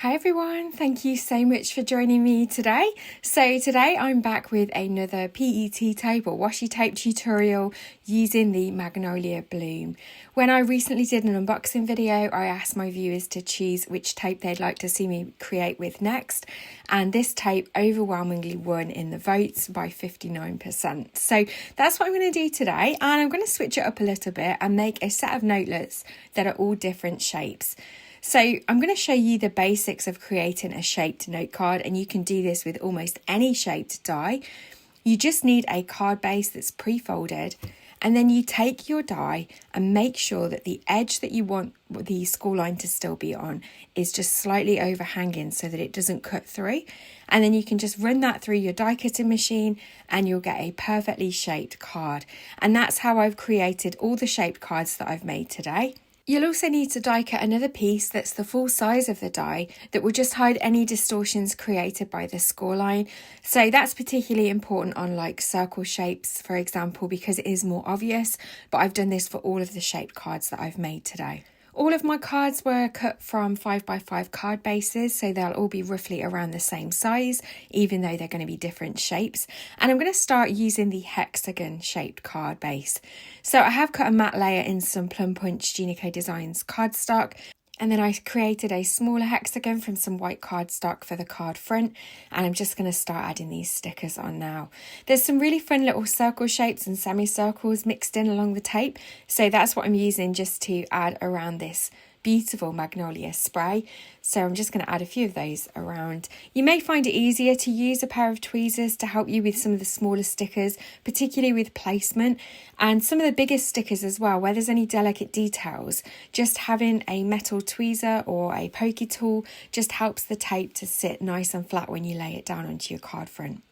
Hi everyone, thank you so much for joining me today. So today I'm back with another PET tape or washi tape tutorial using the Magnolia Bloom. When I recently did an unboxing video, I asked my viewers to choose which tape they'd like to see me create with next, and this tape overwhelmingly won in the votes by 59%. So that's what I'm going to do today, and I'm going to switch it up a little bit and make a set of notelets that are all different shapes. So I'm going to show you the basics of creating a shaped note card, and you can do this with almost any shaped die. You just need a card base that's pre-folded, and then you take your die and make sure that the edge that you want the score line to still be on is just slightly overhanging so that it doesn't cut through. And then you can just run that through your die cutting machine and you'll get a perfectly shaped card. And that's how I've created all the shaped cards that I've made today. You'll also need to die cut another piece that's the full size of the die that will just hide any distortions created by the score line. So that's particularly important on like circle shapes, for example, because it is more obvious, but I've done this for all of the shaped cards that I've made today. All of my cards were cut from 5x5 card bases, so they'll all be roughly around the same size, even though they're going to be different shapes. And I'm going to start using the Hexagon shaped card base. So I have cut a matte layer in some Plum Punch Unicode Designs cardstock, and then I created a smaller hexagon from some white cardstock for the card front, and I'm just going to start adding these stickers on now. There's some really fun little circle shapes and semicircles mixed in along the tape, so that's what I'm using just to add around this beautiful magnolia spray. So I'm just going to add a few of those around. You may find it easier to use a pair of tweezers to help you with some of the smaller stickers, particularly with placement, and some of the biggest stickers as well, where there's any delicate details. Just having a metal tweezer or a pokey tool just helps the tape to sit nice and flat when you lay it down onto your card front.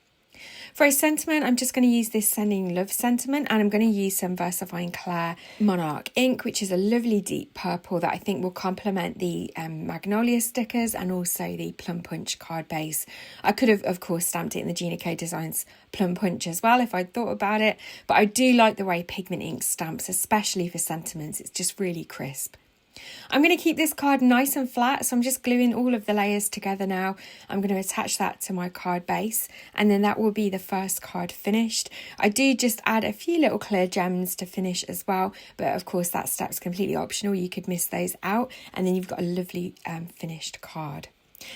For a sentiment, I'm just going to use this Sending Love sentiment, and I'm going to use some VersaFine Clair Monarch ink, which is a lovely deep purple that I think will complement the Magnolia stickers and also the Plum Punch card base. I could have, of course, stamped it in the Unicode Designs Plum Punch as well if I'd thought about it, but I do like the way pigment ink stamps, especially for sentiments. It's just really crisp. I'm going to keep this card nice and flat, so I'm just gluing all of the layers together now. I'm going to attach that to my card base, and then that will be the first card finished. I do just add a few little clear gems to finish as well, but of course that step's completely optional. You could miss those out, and then you've got a lovely finished card.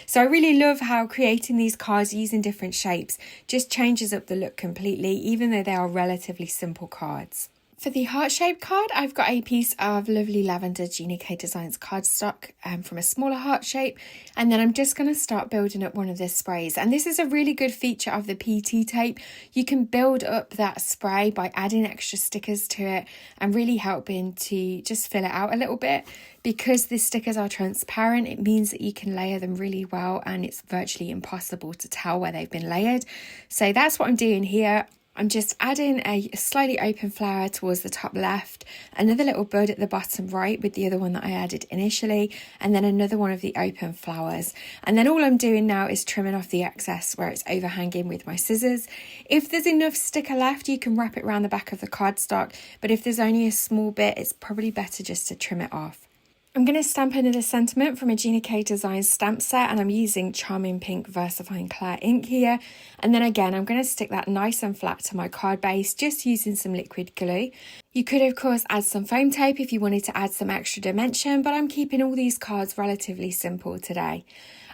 So I really love how creating these cards using different shapes just changes up the look completely, even though they are relatively simple cards. For the heart-shaped card, I've got a piece of lovely lavender Unicode Designs cardstock from a smaller heart shape, and then I'm just going to start building up one of the sprays. And this is a really good feature of the PET tape. You can build up that spray by adding extra stickers to it and really helping to just fill it out a little bit. Because the stickers are transparent, it means that you can layer them really well, and it's virtually impossible to tell where they've been layered. So that's what I'm doing here. I'm just adding a slightly open flower towards the top left, another little bud at the bottom right with the other one that I added initially, and then another one of the open flowers. And then all I'm doing now is trimming off the excess where it's overhanging with my scissors. If there's enough sticker left, you can wrap it around the back of the cardstock, but if there's only a small bit, it's probably better just to trim it off. I'm going to stamp another sentiment from a Unicode Designs stamp set, and I'm using Charming Pink VersaFine Clair ink here. And then again, I'm going to stick that nice and flat to my card base, just using some liquid glue. You could, of course, add some foam tape if you wanted to add some extra dimension, but I'm keeping all these cards relatively simple today.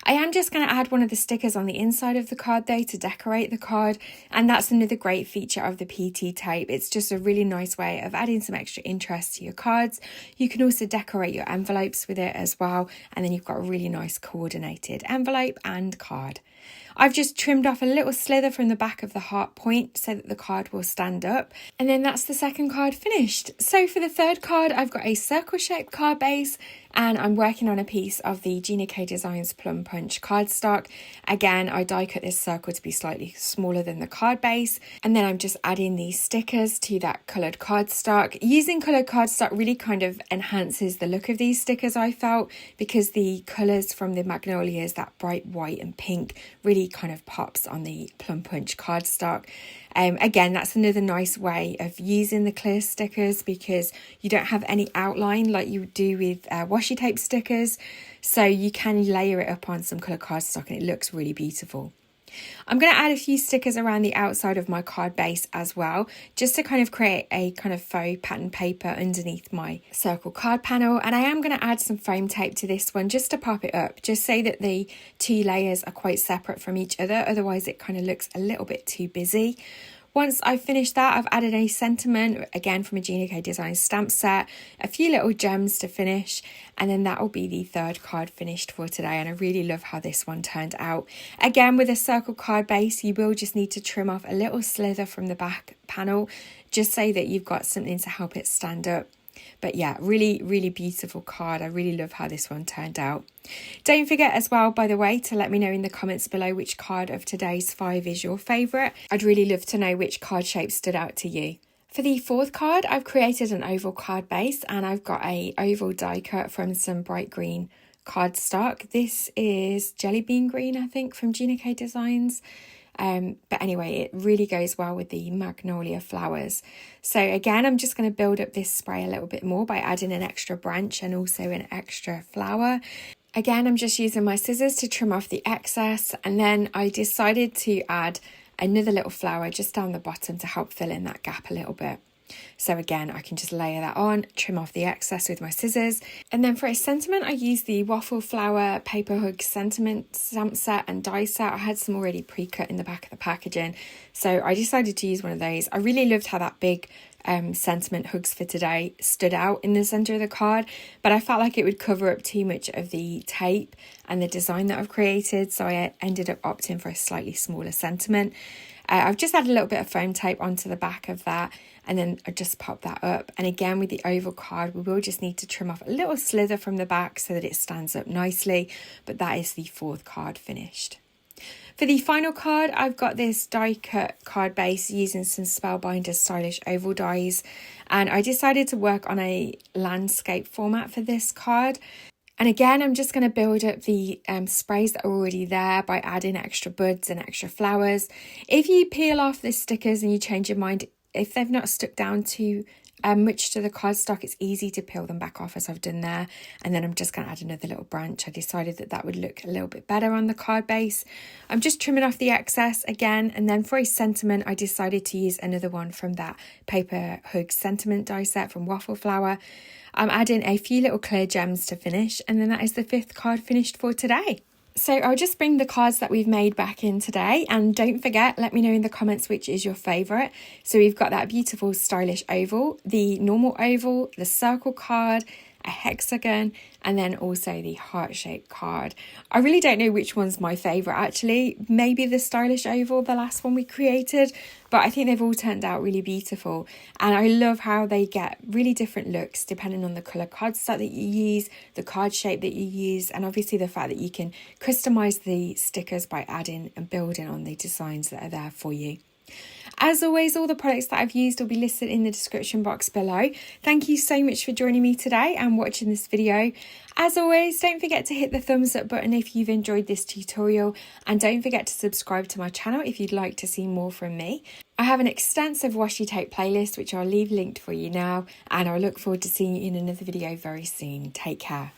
I am just going to add one of the stickers on the inside of the card though to decorate the card, and that's another great feature of the PET tape. It's just a really nice way of adding some extra interest to your cards. You can also decorate your envelopes with it as well, and then you've got a really nice coordinated envelope and card. I've just trimmed off a little slither from the back of the heart point so that the card will stand up, and then that's the second card finished. So for the third card, I've got a circle shaped card base, and I'm working on a piece of the Unicode Designs Plum Punch cardstock. Again, I die cut this circle to be slightly smaller than the card base, and then I'm just adding these stickers to that coloured cardstock. Using coloured cardstock really kind of enhances the look of these stickers, I felt, because the colours from the Magnolias, that bright white and pink, really kind of pops on the Plum Punch cardstock. Again, that's another nice way of using the clear stickers because you don't have any outline like you do with washi washi tape stickers, so you can layer it up on some colour cardstock and it looks really beautiful. I'm going to add a few stickers around the outside of my card base as well, just to kind of create a kind of faux pattern paper underneath my circle card panel. And I am going to add some foam tape to this one just to pop it up, just so that the two layers are quite separate from each other. Otherwise it kind of looks a little bit too busy. Once I've finished that, I've added a sentiment, again from a Gina K Designs stamp set, a few little gems to finish, and then that will be the third card finished for today. And I really love how this one turned out. Again, with a circle card base, you will just need to trim off a little slither from the back panel, just so that you've got something to help it stand up. But yeah, really, really beautiful card. I really love how this one turned out. Don't forget as well, by the way, to let me know in the comments below which card of today's 5 is your favourite. I'd really love to know which card shape stood out to you. For the fourth card, I've created an oval card base, and I've got a oval die cut from some bright green cardstock. This is Jelly Bean Green, I think, from Gina K Designs. But anyway, it really goes well with the magnolia flowers. So again, I'm just going to build up this spray a little bit more by adding an extra branch and also an extra flower. Again, I'm just using my scissors to trim off the excess, and then I decided to add another little flower just down the bottom to help fill in that gap a little bit. So again, I can just layer that on, trim off the excess with my scissors. And then for a sentiment, I used the Waffle Flower Paper Hug Sentiment Stamp Set and Die Set. I had some already pre-cut in the back of the packaging, so I decided to use one of those. I really loved how that big sentiment Hugs for Today stood out in the centre of the card, but I felt like it would cover up too much of the tape and the design that I've created, so I ended up opting for a slightly smaller sentiment. I've just added a little bit of foam tape onto the back of that, and then I just pop that up. And again, with the oval card, we will just need to trim off a little slither from the back so that it stands up nicely. But that is the fourth card finished. For the final card, I've got this die cut card base using some Spellbinders stylish oval dies, and I decided to work on a landscape format for this card. And again, I'm just going to build up the sprays that are already there by adding extra buds and extra flowers. If you peel off the stickers and you change your mind, if they've not stuck down too much to the cardstock, it's easy to peel them back off, as I've done there. And then I'm just going to add another little branch. I decided that that would look a little bit better on the card base. I'm just trimming off the excess again. And then for a sentiment, I decided to use another one from that Paper Hug Sentiment die set from Waffle Flower. I'm adding a few little clear gems to finish, and then that is the fifth card finished for today. So I'll just bring the cards that we've made back in today, and don't forget, let me know in the comments which is your favourite. So we've got that beautiful stylish oval, the normal oval, the circle card, a hexagon, and then also the heart-shaped card. I really don't know which one's my favourite actually. Maybe the stylish oval, the last one we created, but I think they've all turned out really beautiful. And I love how they get really different looks depending on the colour cardstock that you use, the card shape that you use, and obviously the fact that you can customise the stickers by adding and building on the designs that are there for you. As always, all the products that I've used will be listed in the description box below. Thank you so much for joining me today and watching this video. As always, don't forget to hit the thumbs up button if you've enjoyed this tutorial, and don't forget to subscribe to my channel if you'd like to see more from me. I have an extensive washi tape playlist which I'll leave linked for you now, and I look forward to seeing you in another video very soon. Take care.